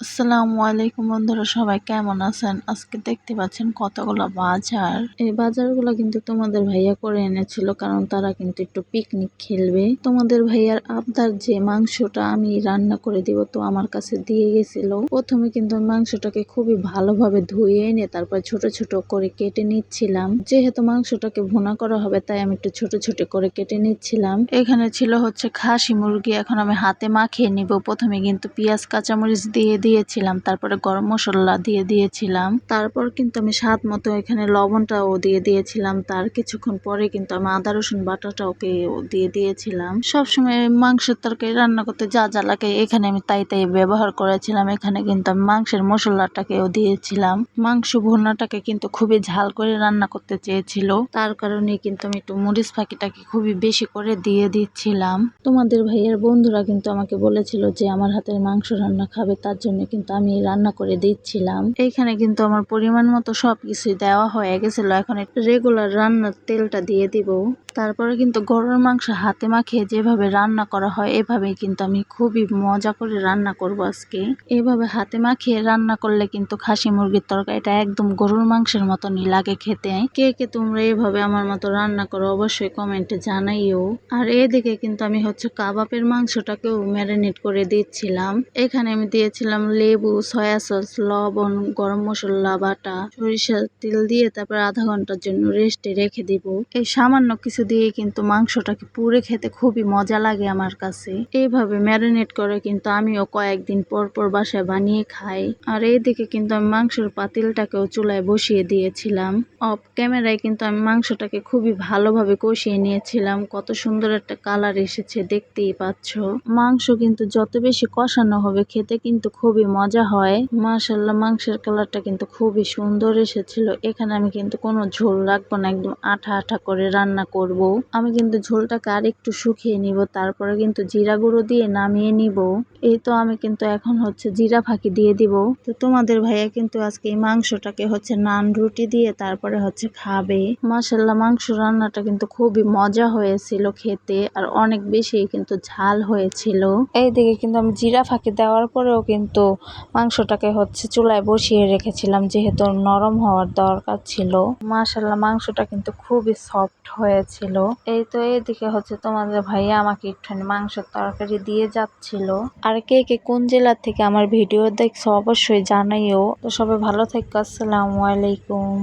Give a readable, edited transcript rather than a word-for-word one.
আসসালামু আলাইকুম বন্ধুরা, সবাই কেমন আছেন? আজকে দেখতে পাচ্ছেন কতগুলো বাজার। এই বাজারগুলো কিন্তু তোমাদের ভাইয়া করে এনেছিল, কারণ তারা কিন্তু একটু পিকনিক খেলবে। তোমাদের ভাইয়ার আবদার যে মাংসটা আমি রান্না করে দিব, তো আমার কাছে দিয়ে গেছিল। প্রথমে কিন্তু মাংসটাকে খুবই ভালোভাবে ধুয়ে এনে তারপর ছোট ছোট করে কেটে নিচ্ছিলাম। যেহেতু মাংসটাকে ভুনা করা হবে, তাই আমি একটু ছোট ছোট করে কেটে নিচ্ছিলাম। এখানে ছিল হচ্ছে খাসি মুরগি, এখন আমি হাতে মাখিয়ে নিব। প্রথমে কিন্তু পেঁয়াজ কাঁচামরিচ দিয়ে দিয়েছিলাম, তারপরে গরম মশলা দিয়ে দিয়েছিলাম, তারপর কিন্তু আমি স্বাদ মতো এখানে লবণটাও দিয়ে দিয়েছিলাম। তার কিছুক্ষণ পরে কিন্তু আমি আদা রসুন বাটাটাও দিয়ে দিয়েছিলাম। সবসময় মাংসের তরকারি রান্না করতে যা যা লাগে এখানে আমি তাই তাই ব্যবহার করেছিলাম। এখানে কিন্তু আমি মাংসের মশলাটাকেও দিয়েছিলাম। মাংস ভুনাটাকে কিন্তু খুবই ঝাল করে রান্না করতে চেয়েছিল, তার কারণে কিন্তু আমি একটু মরিচ ফাঁকিটাকে খুবই বেশি করে দিয়ে দিচ্ছিলাম। তোমাদের ভাইয়ের বন্ধুরা কিন্তু আমাকে বলেছিল যে আমার হাতের মাংস রান্না খাবে, তার জন্য কিন্তু আমি রান্না করে দিচ্ছিলাম। এইখানে কিন্তু আমার পরিমাণ মতো সবকিছুই দেওয়া হয়ে গেছিল। এখন রেগুলার রান্নার তেলটা দিয়ে দিব। তারপরে কিন্তু গরুর মাংস হাতে মাখিয়ে যেভাবে রান্না করা হয়, এভাবেই কিন্তু আমি খুবই মজা করে রান্না করব আজকে। এভাবে হাতে মাখিয়ে রান্না করলে কিন্তু খাসি মুরগির তরকারিটা একদম গরুর মাংসের মতনই লাগে খেতে। কে কে তোমরা এভাবে আমার মতো রান্না করো অবশ্যই কমেন্টে জানাইও। আর এদিকে কিন্তু আমি হচ্ছে কাবাবের মাংসটাকেও ম্যারিনেট করে দিচ্ছিলাম। এখানে আমি দিয়েছিলাম লেবু, সয়া সস, লবণ, গরম মশলা বাটা, সরিষার তেল দিয়ে তারপর আধা ঘন্টার জন্য রেস্টে রেখে দিব। এই সামান্য কিছু দিয়ে কিন্তু মাংসটাকে পুড়ে খেতে খুবই মজা লাগে আমার কাছে। এইভাবে ম্যারিনেট করে কিন্তু আমিও কয়েকদিন পর পর বাসায় বানিয়ে খাই। আর এইদিকে কিন্তু আমি মাংসের পাতিলটাকেও চুলায় বসিয়ে দিয়েছিলাম। অফ ক্যামেরায় কিন্তু আমি মাংসটাকে খুবই ভালোভাবে কষিয়ে নিয়েছিলাম। কত সুন্দর একটা কালার এসেছে, দেখতেই পাচ্ছ। মাংস কিন্তু যত বেশি কষানো হবে খেতে কিন্তু খুবই মজা হয়। মাশাআল্লাহ, মাংসের কালারটা কিন্তু খুবই সুন্দর এসেছিল। এখানে আমি কিন্তু কোনো ঝোল রাখবো না, একদম আঠা আঠা করে রান্না করব। আমি কিন্তু ঝোলটাকে আর একটু শুকিয়ে নিব, তারপরে কিন্তু জিরা গুঁড়ো দিয়ে নামিয়ে নিব। এই তো আমি কিন্তু এখন হচ্ছে জিরা ফাঁকি দিয়ে দিব। তো তোমাদের ভাইয়া কিন্তু আজকে এই মাংসটাকে হচ্ছে নান রুটি দিয়ে তারপরে হচ্ছে খাবে। মাশাআল্লাহ, মাংস রান্নাটা কিন্তু খুবই মজা হয়েছিল খেতে, আর অনেক বেশি কিন্তু ঝাল হয়েছিল। এইদিকে কিন্তু আমি জিরা ফাঁকি দেওয়ার পরেও কিন্তু মাংসটাকে হচ্ছে চুলায় বসিয়ে রেখেছিলাম, যেহেতু নরম হওয়ার দরকার ছিল। মাশাআল্লাহ, মাংসটা কিন্তু খুবই সফট হয়েছিল। এই তো এদিকে হচ্ছে তোমাদের ভাইয়া আমাকে একটুখানি মাংসের তরকারি দিয়ে যাচ্ছিল। আর কে কে কোন জেলা থেকে আমার ভিডিও দেখছো অবশ্যই জানাইও। তো সবাই ভালো থেকো, আসসালামু আলাইকুম।